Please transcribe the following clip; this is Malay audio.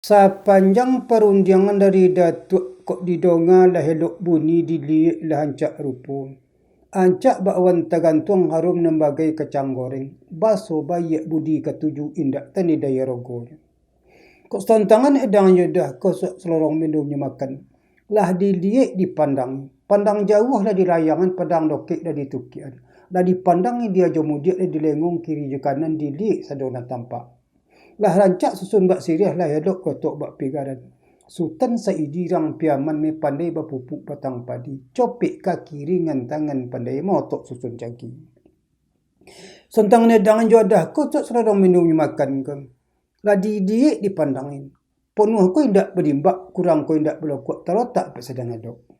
Sepanjang perundangan dari Datuk kok didonga lah elok bunyi diliik lah ancak rupa. Ancak bakwan tergantung harum nembagai kacang goreng. Baso bayak budi ketuju indak tani daya rogonya. Kok setontangan edang yudah kosok selorong minumnya makan. Lah diliik dipandang. Pandang jauh lah di layangan, pandang dokik lah ditukian. Lah dipandangi dia jomudiak lah dilengung kiri je kanan diliik sadona tampak. Lah rancak susun bak sirih lah elok kotok bak pigaran. Sultan Saidi rang piaman me pandai bapupuk batang padi. Copik kaki ringan tangan pandai motok susun cangki. Sontang nedangan jodah kotok serorong minum makan ke. Lah didiik dipandangin. Penuh ko indak berimbak, kurang ko indak berlokok, tarotak pe sedang adok.